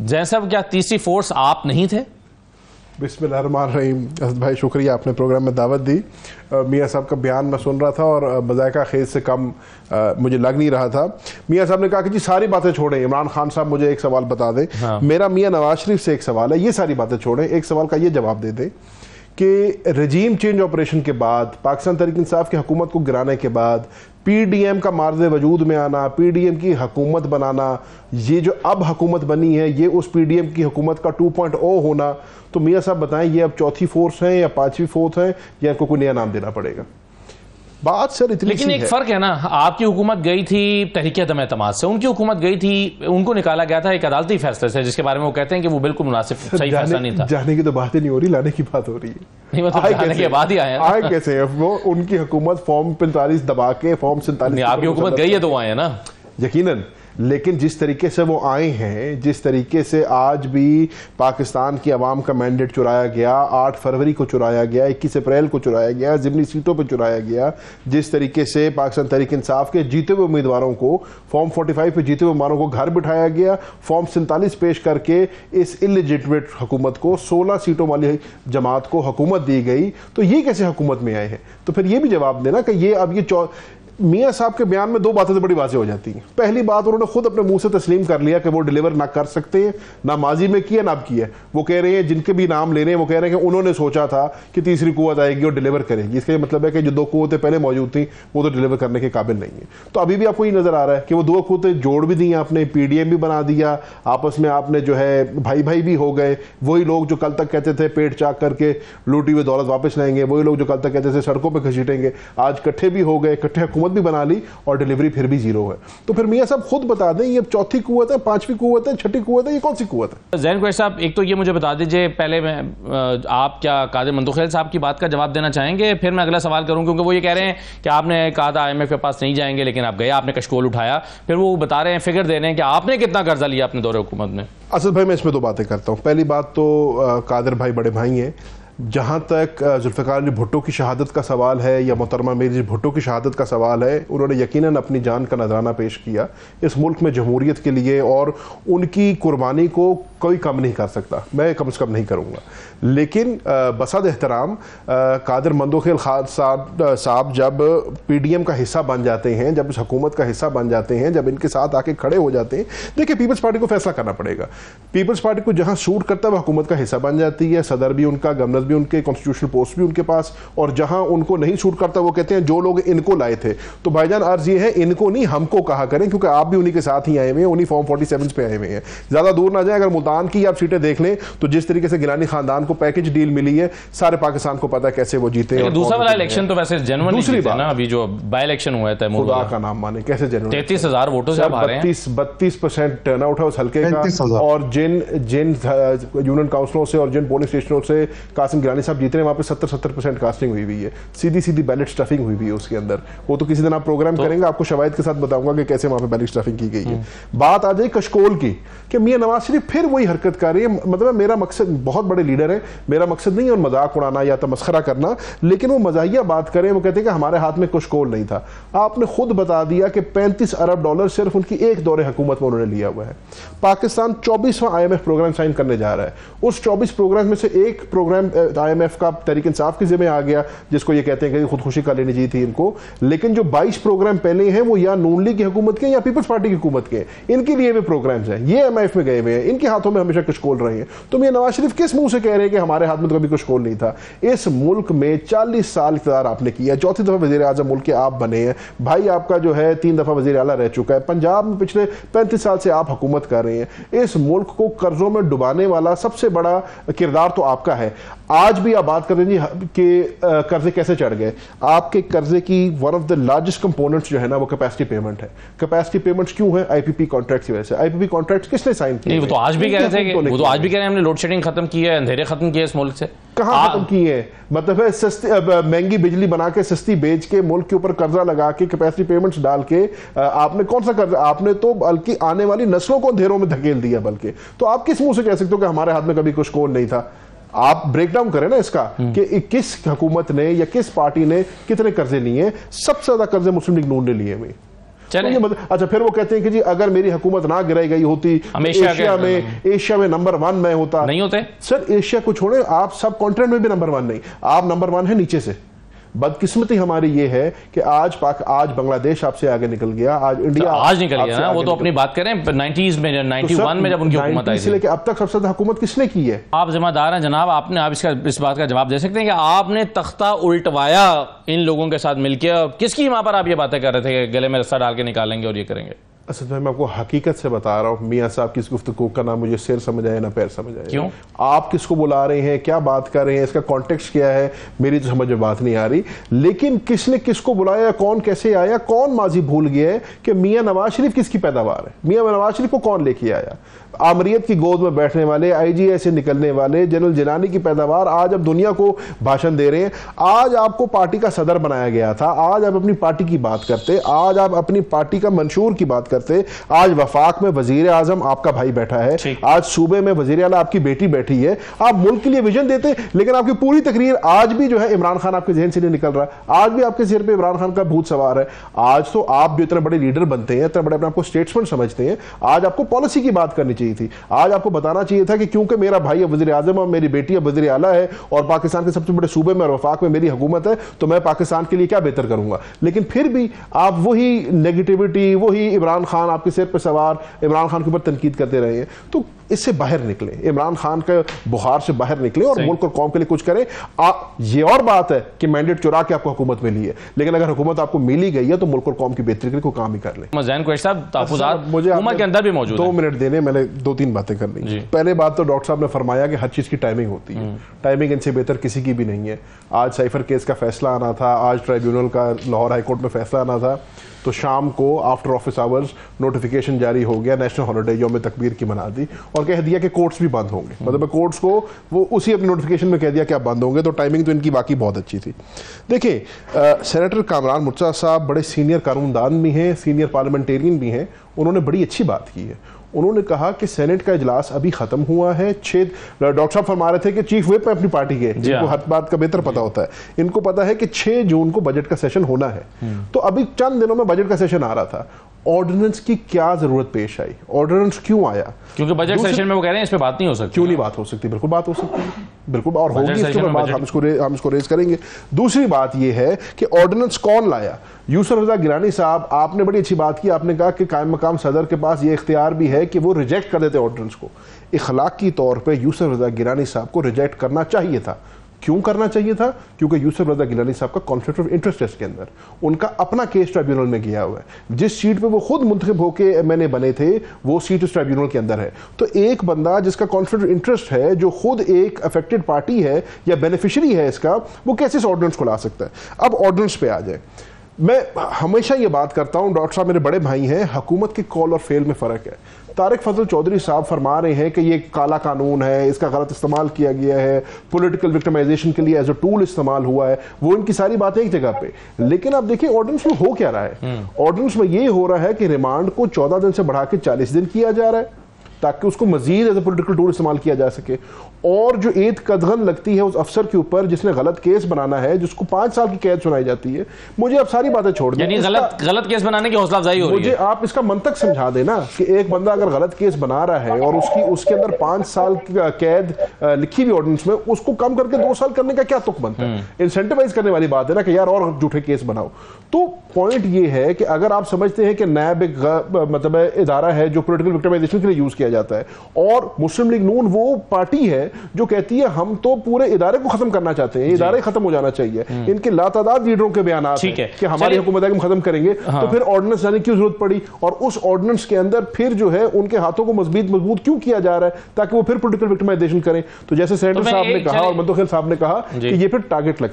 زین صاحب کیا تیسری فورس آپ نہیں تھے؟ بسم اللہ الرحمن الرحیم. اسد بھائی شکریہ, آپ نے پروگرام میں دعوت دی. میاں صاحب کا بیان میں سن رہا تھا اور بذائقہ خیز سے کم مجھے لگ نہیں رہا تھا. میاں صاحب نے کہا کہ جی ساری باتیں چھوڑیں, عمران خان صاحب مجھے ایک سوال بتا دیں. میرا میاں نواز شریف سے ایک سوال ہے, یہ ساری باتیں چھوڑیں, ایک سوال کا یہ جواب دے دیں کہ رجیم چینج آپریشن کے بعد, پاکستان تحریک انصاف کی حکومت کو گرانے کے بعد, پی ڈی ایم کا مارز وجود میں آنا, پی ڈی ایم کی حکومت بنانا, یہ جو اب حکومت بنی ہے یہ اس پی ڈی ایم کی حکومت کا 2.0 ہونا, تو میاں صاحب بتائیں یہ اب چوتھی فورس ہیں یا پانچویں فورس ہیں یا ان کو کوئی نیا نام دینا پڑے گا؟ بات سر اتنی لیکن ایک فرق ہے نا, آپ کی حکومت گئی تھی تحریک عدم اعتماد سے, ان کی حکومت گئی تھی, ان کو نکالا گیا تھا ایک عدالتی فیصلے سے جس کے بارے میں وہ کہتے ہیں کہ وہ بالکل مناسب صحیح فیصلہ نہیں تھا. جانے کی تو بات ہی نہیں ہو رہی, لانے کی بات ہو رہی ہے. نہیں مطلب جانے کے بعد ہی آئے آئے کیسے ہیں وہ؟ ان کی حکومت فارم 45 دبا کے فارم 47, آپ کی حکومت گئی ہے تو وہ آئے ہیں نا یقیناً, لیکن جس طریقے سے وہ آئے ہیں, جس طریقے سے آج بھی پاکستان کی عوام کا مینڈیٹ چرایا گیا, 8 فروری کو چرایا گیا, 21 اپریل کو چرایا گیا, ضمنی سیٹوں پہ چرایا گیا, جس طریقے سے پاکستان تحریک انصاف کے جیتے ہوئے امیدواروں کو, فارم 45 پہ جیتے ہوئے امیدواروں کو گھر بٹھایا گیا, فارم 47 پیش کر کے اس انلیجٹمیٹ حکومت کو, 16 سیٹوں والی جماعت کو حکومت دی گئی, تو یہ کیسے حکومت میں آئے ہیں؟ تو پھر یہ بھی جواب دینا کہ یہ اب یہ میاں صاحب کے بیان میں 2 باتیں تو بڑی واضح ہو جاتی ہیں. پہلی بات, انہوں نے خود اپنے منہ سے تسلیم کر لیا کہ وہ ڈیلیور نہ کر سکتے ہیں, نہ ماضی میں کیا نہ اب کیا. وہ کہہ رہے ہیں, جن کے بھی نام لے رہے ہیں وہ کہہ رہے ہیں کہ انہوں نے سوچا تھا کہ تیسری قوت آئے گی اور ڈیلیور کرے گی. اس کا یہ مطلب ہے کہ جو 2 قوتیں پہلے موجود تھیں وہ تو ڈیلیور کرنے کے قابل نہیں ہیں. تو ابھی بھی آپ کو یہ نظر آ رہا ہے کہ وہ 2 قوتیں جوڑ بھی دی, آپ نے پی ڈی ایم بھی بنا دیا, آپس میں آپ نے جو ہے بھائی بھائی بھی ہو گئے. وہی لوگ جو کل تک کہتے تھے پیٹ چاک کر کے لوٹی ہوئی دولت واپس لائیں گے, وہی لوگ جو کل تک کہتے تھے سڑکوں پہ گھسیٹیں گے, آج کٹھے بھی ہو گئے, کٹھے حکومت بھی بنا لی اور ڈیلیوری پھر بھی 0 ہے. تو پھر میاں صاحب خود بتا دیں, یہ چوتھی قوت ہے, 5ویں قوت ہے, 6ٹھی قوت ہے, یہ کون سی قوت ہے؟ زین قریشی صاحب ایک تو یہ مجھے بتا دیجئے, پہلے میں آپ کیا قادر مندوخیل صاحب کی بات کا جواب دینا چاہیں گے, پھر میں اگلا سوال کروں, کیونکہ وہ یہ کہہ رہے ہیں کہ آپ نے کہا تھا IMF کے پاس نہیں جائیں گے لیکن آپ گئے, آپ نے کشکول اٹھایا, پھر وہ بتا رہے ہیں فگر دے رہے ہیں کہ آپ نے کتنا قرضہ لیا اپنے دور حکومت میں. اسد بھائی میں اس میں 2 باتیں کرتا ہوں. پہلی بات تو قادر بھائی بڑے بھائی ہیں, جہاں تک ذوالفقار علی بھٹو کی شہادت کا سوال ہے یا محترمہ میری بھٹو کی شہادت کا سوال ہے, انہوں نے یقیناً اپنی جان کا نذرانہ پیش کیا اس ملک میں جمہوریت کے لیے, اور ان کی قربانی کو کوئی کم نہیں کر سکتا, میں کم از کم نہیں کروں گا. لیکن بصد احترام قادر مندوخیل صاحب جب پی ڈی ایم کا حصہ بن جاتے ہیں, جب اس حکومت کا حصہ بن جاتے ہیں, جب ان کے ساتھ آ کے کھڑے ہو جاتے ہیں, دیکھیں پیپلز پارٹی کو فیصلہ کرنا پڑے گا. پیپلز پارٹی کو جہاں سوٹ کرتا ہے وہ حکومت کا حصہ بن جاتی ہے, صدر بھی ان کا, گورنر بھی ان کے, کانسٹیٹیوشنل پوسٹ بھی ان کے پاس, اور جہاں ان کو نہیں سوٹ کرتا وہ کہتے ہیں جو لوگ ان کو لائے تھے. تو بھائی جان عرض یہ ہے, ان کو نہیں ہم کو کہا کریں, کیونکہ آپ بھی انہی کے ساتھ ہی آئے ہوئے ہیں, انہی فارم 47 پہ آئے ہوئے ہیں. زیادہ دور نہ جائیں, اگر ملتان کی آپ سیٹیں دیکھ لیں تو جس طریقے سے گیلانی خاندان کو پیکج ڈیل ملی ہے, سارے پاکستان کو پتا ہے کیسے وہ جیتے ہیں. دوسرا والا الیکشن تو ویسے جنون نہیں جیتے نا, ابھی جو بائی الیکشن ہوا ہے خدا کا نام مانے کیسے جنون, 33,000 ووٹوں سے آپ ہارے ہیں, 32% ٹرن آؤٹ ہے اس حلقے کا, اور جن یونین کاؤنسلوں سے اور جن پولنگ اسٹیشنوں سے قاسم گیلانی صاحب جیتے ہیں وہاں پہ 70% کاسٹنگ ہوئی ہے, سیدھی بیلٹ اسٹفنگ ہوئی ہے اس کے اندر. وہ تو کسی دن آپ پروگرام کریں گے, آپ کو شواہد کے ساتھ بتاؤں گا کہ کیسے وہاں پہ بیلٹ اسٹفنگ کی گئی ہے. بات آ جائے کشکول کی کہ میاں نواز شریف پھر وہی حرکت کر رہی ہے. مطلب میرا مقصد, بہت بڑے لیڈر ہیں, میرا مقصد نہیں ہے ان مذاق اڑانا یا تمسخرہ کرنا, لیکن وہ مزاحیہ بات کریں, وہ کہتے ہیں کہ ہمارے ہاتھ میں کشکول نہیں تھا. آپ نے خود بتا دیا کہ $35 ارب صرف ان کی ایک دور حکومت میں انہوں نے لیا ہوا ہے. پاکستان 24واں IMF پروگرام سائن کرنے جا رہا ہے. اس 24 پروگرام میں سے ایک پروگرام IMF کا تحریک انصاف کی ذمہ آ گیا, جس کو یہ کہتے ہیں کہ خودکشی کا لینی چاہیے تھی ان کو. لیکن جو 22 پروگرام پہلے ہیں وہ یا نون لیگ کی حکومت کے یا پیپلز پارٹی کی حکومت کے, ان کے لیے بھی پروگرامز ہیں, یہ IMF میں گئے ہوئے ہیں, ان کے ہاتھوں میں ہمیشہ کشکول رہے ہیں. تو میاں نواز شریف کس منہ سے کہہ رہے ہیں کہ ہمارے ہاتھ میں تو کبھی کشکول نہیں تھا؟ اس ملک میں 40 سال اقتدار آپ نے کیا, 4تھی دفعہ وزیر اعظم ملک کے آپ بنے ہیں, بھائی آپ کا جو ہے 3 دفعہ وزیر اعلیٰ رہ چکا ہے, پنجاب میں پچھلے 35 سال سے آپ حکومت کر رہے ہیں. اس ملک کو قرضوں میں ڈبانے والا سب سے بڑا کردار تو آپ کا ہے. آج بھی آپ بات کر رہے ہیں کہ قرضے کیسے چڑھ گئے. آپ کے قرضے کی one of the largest components جو ہے نا وہ کیپیسٹی پیمنٹ ہے. کیپیسٹی پیمنٹس کیوں ہے؟ IPP کانٹریکٹس کی وجہ سے. IPP کانٹریکٹس کس نے سائن کیے؟ وہ تو آج بھی کہہ رہے تھے کہ وہ تو آج بھی کہہ رہے ہیں ہم نے لوڈ شیڈنگ ختم کی ہے, اندھیرے ختم کیے اس ملک سے. کہاں ختم کی ہے؟ مطلب ہے سستی مہنگی بجلی بنا کے سستی بیچ کے ملک کے اوپر قرضہ لگا کے کیپیسٹی پیمنٹس ڈال کے آپ نے کون سا قرضہ, آپ نے تو بلکہ آنے والی نسلوں کو اندھیروں میں دھکیل دیا. بلکہ تو آپ کس منہ سے کہہ سکتے ہو کہ ہمارے ہاتھ میں کبھی کشکول نہیں تھا؟ آپ بریک ڈاؤن کریں نا اس کا کہ کس حکومت نے یا کس پارٹی نے کتنے قرضے لیے ہیں. سب سے زیادہ قرضے مسلم لیگ نون نے لیے ہوئے, اچھا پھر وہ کہتے ہیں کہ جی اگر میری حکومت نہ گرائی گئی ہوتی ایشیا میں نمبر 1 میں ہوتا. نہیں ہوتے سر, ایشیا کو چھوڑیں, آپ سب کانٹیننٹ میں بھی نمبر 1 نہیں, آپ نمبر 1 ہے نیچے سے. بدقسمتی ہماری یہ ہے کہ آج بنگلہ دیش آپ سے آگے نکل گیا, آج انڈیا آج نکل گیا نا. وہ تو اپنی بات کریں 90s میں 91 میں جب ان کی حکومت آئی تھی, کہ اب تک سب سے زیادہ حکومت کس نے کی ہے. آپ ذمہ دار ہیں جناب, آپ اس بات کا جواب دے سکتے ہیں کہ آپ نے تختہ الٹوایا ان لوگوں کے ساتھ مل کے, اور کس کی وہاں پر آپ یہ باتیں کر رہے تھے کہ گلے میں رسہ ڈال کے نکالیں گے اور یہ کریں گے. اصل میں آپ کو حقیقت سے بتا رہا ہوں, میاں صاحب کی اس گفتگو کا نہ مجھے سر سمجھ آئے نہ پیر سمجھ آئے. کیوں؟ آپ کس کو بلا رہے ہیں, کیا بات کر رہے ہیں, اس کا کانٹیکسٹ کیا ہے, میری تو سمجھ میں بات نہیں آ رہی. لیکن کس نے کس کو بلایا, کون کیسے آیا, کون ماضی بھول گیا ہے کہ میاں نواز شریف کس کی پیداوار ہے. میاں نواز شریف کو کون لے کے آیا؟ آمریت کی گود میں بیٹھنے والے, آئی جی اے سے نکلنے والے جنرل جیلانی کی پیداوار آج اب دنیا کو بھاشن دے رہے ہیں. آج آپ کو پارٹی کا صدر بنایا گیا تھا, آج آپ اپنی پارٹی کی بات کرتے, آج آپ اپنی پارٹی کا منشور کی بات کرتے. آج وفاق میں وزیر اعظم آپ کا بھائی بیٹھا ہے, آج صوبے میں وزیر اعلیٰ آپ کی بیٹی بیٹھی ہے, آپ ملک کے لیے ویژن دیتے, لیکن آپ کی پوری تقریر آج بھی جو ہے عمران خان آپ کے ذہن سے نہیں نکل رہا, آج بھی آپ کے سر پہ عمران خان کا بھوت سوار ہے. آج تو آپ بھی اتنے بڑے لیڈر بنتے ہیں, اتنے بڑے اپنے آپ کو اسٹیٹسمین سمجھتے ہیں, آج آپ کو پالیسی کی بات کرنی چاہیے تھی. آج آپ کو بتانا چاہیے تھا کہ کیونکہ میرا بھائی اب وزیر اعظم اور میری بیٹی اب وزیر اعلیٰ ہے اور پاکستان کے سب سے بڑے صوبے میں اور وفاق میں میری حکومت ہے, تو میں پاکستان کے لیے کیا بہتر کروں گا. لیکن پھر بھی آپ وہی نیگیٹیوٹی, وہی عمران خان آپ کے سر پہ سوار, عمران خان کے اوپر تنقید کرتے رہے ہیں. تو اس سے باہر نکلیں, عمران خان کے بخار سے باہر نکلیں اور ملک اور قوم کے لیے کچھ کریں. یہ اور بات ہے کہ مینڈیٹ چرا کے آپ کو حکومت ملی ہے, لیکن اگر حکومت آپ کو ملی گئی ہے تو ملک اور قوم کی بہتری کے لیے کوئی کام ہی کر لیں. زین قریشی صاحب, تحفظات حکومت کے اندر بھی موجود ہیں. 2 منٹ دینے, میں نے 2-3 باتیں کرنی. پہلے بات تو ڈاکٹر صاحب نے فرمایا کہ ہر چیز کی ٹائمنگ ہوتی ہے, ٹائمنگ ان سے بہتر کسی کی بھی نہیں ہے. آج سائفر کیس کا فیصلہ آنا تھا, آج ٹرائیبیونل کا لاہور ہائی کورٹ میں فیصلہ آنا تھا, تو شام کو آفٹر آفس آورز نوٹیفیکیشن جاری ہو گیا, نیشنل ہالیڈے یوم تکبیر کی منا دی, اور کہہ دیا کہ کورٹس بھی بند ہوں گے. مطلب کورٹس کو وہ اسی اپنی نوٹیفیکیشن میں کہہ دیا کہ آپ بند ہوں گے. تو ٹائمنگ تو ان کی واقعی بہت اچھی تھی. دیکھیں, سینیٹر کامران مرتضیٰ صاحب بڑے سینئر قانون دان بھی ہیں, سینئر پارلیمنٹیرین بھی ہیں. انہوں نے بڑی اچھی بات کی ہے. انہوں نے کہا کہ سینٹ کا اجلاس ابھی ختم ہوا ہے. ڈاکٹر صاحب فرما رہے تھے کہ چیف ویپ ہے اپنی پارٹی کے, جن کو ہر بات کا بہتر پتا ہوتا ہے. ان کو پتا ہے کہ 6 جون کو بجٹ کا سیشن ہونا ہے, تو ابھی چند دنوں میں بجٹ کا سیشن آ رہا تھا. آرڈیننس کی کیا ضرورت پیش آئی, آرڈیننس کیوں آیا؟ کیونکہ بجٹ سیشن میں وہ کہہ رہے ہیں اس پہ بات نہیں ہو سکتی. کیوں نہیں بات ہو سکتی؟ بالکل بات ہو سکتی ہے, بالکل, اور ہوگی, اس کے بعد ہم اس کو ریز کریں گے. دوسری بات یہ ہے کہ آرڈیننس کون لایا؟ یوسف رضا گیلانی صاحب, آپ نے بڑی اچھی بات کی. آپ نے کہا کہ قائم مقام صدر کے پاس یہ اختیار بھی ہے کہ وہ ریجیکٹ کر دیتے آرڈیننس کو. اخلاقی طور پہ یوسف رضا گیلانی صاحب کو ریجیکٹ کرنا چاہیے تھا. کیوں کرنا چاہیے تھا؟ کیونکہ یوسف رضا گیلانی صاحب کا کانفلکٹ آف انٹرسٹ ہے اس کے اندر. ان کا اپنا کیس ٹرائیبیونل میں گیا ہوا ہے. جس سیٹ پہ وہ خود منتخب ہو کے MNA بنے تھے, وہ سیٹ اس ٹرائیبیونل کے اندر ہے. تو ایک بندہ جس کا کانفلکٹ آف انٹرسٹ ہے, جو خود ایک افیکٹڈ پارٹی ہے یا بینیفیشری ہے اس کا, وہ کیسے اس آرڈیننس کو لا سکتا ہے؟ اب آرڈیننس پہ آ جائے. میں ہمیشہ یہ بات کرتا ہوں, ڈاکٹر صاحب میرے بڑے بھائی ہیں, حکومت کے کال اور فیل میں فرق ہے. طارق فضل چودھری صاحب فرما رہے ہیں کہ یہ کالا قانون ہے, اس کا غلط استعمال کیا گیا ہے, پولیٹیکل وکٹمائزیشن کے لیے ایز اے ٹول استعمال ہوا ہے. وہ ان کی ساری باتیں ایک جگہ پہ. لیکن آپ دیکھیں آرڈیننس میں ہو کیا رہا ہے. آرڈیننس میں یہ ہو رہا ہے کہ ریمانڈ کو 14 دن سے بڑھا کے 40 دن کیا جا رہا ہے, تاکہ اس کو مزید ایز اے پولیٹیکل ٹول استعمال کیا جا سکے. اور جو عید قدغن لگتی ہے اس افسر کے اوپر جس نے غلط کیس بنانا ہے, جس کو 5 سال کی قید سنائی جاتی ہے, مجھے اب ساری باتیں چھوڑ دیں. یعنی غلط کیس بنانے کی حوصلہ افزائی ہو رہی ہے. مجھے آپ اس کا منطق سمجھا دینا کہ ایک بندہ اگر غلط کیس بنا رہا ہے اور اس کے اندر 5 سال کی قید لکھی ہوئی آرڈیننس میں, اس کو کم کر کے 2 سال کرنے کا کیا تک بنتا ہے؟ انسینٹیوائز کرنے والی بات ہے نا کہ یار اور جھوٹے کیس بناؤ. تو پوائنٹ یہ ہے کہ اگر آپ سمجھتے ہیں کہ نیب ایک مطلب ادارہ ہے جو پولیٹیکل وکٹمائزیشن کے لیے یوز کیا جاتا ہے, اور مسلم لیگ نون وہ پارٹی ہے جو کہتی ہے ہم تو پورے ادارے کو ختم کرنا چاہتے ہیں, یہ ادارے ختم ہو جانا چاہیے. ان کے لاتعداد لیڈروں کے بیانات ہیں کہ ہماری حکومت ہے کہ ہم ختم کریں گے, تو پھر آرڈیننس لانے کی ضرورت پڑی. اور اس آرڈیننس کے اندر پھر جو ہے ان کے ہاتھوں کو مضبوط کیوں کیا جا رہا ہے؟ تاکہ وہ پھر پولیٹیکل وکٹمائزیشن کریں. تو جیسے سینیٹر صاحب نے کہا اور منتخب صاحب نے کہا کہ یہ پھر ٹارگٹ لگتا ہے.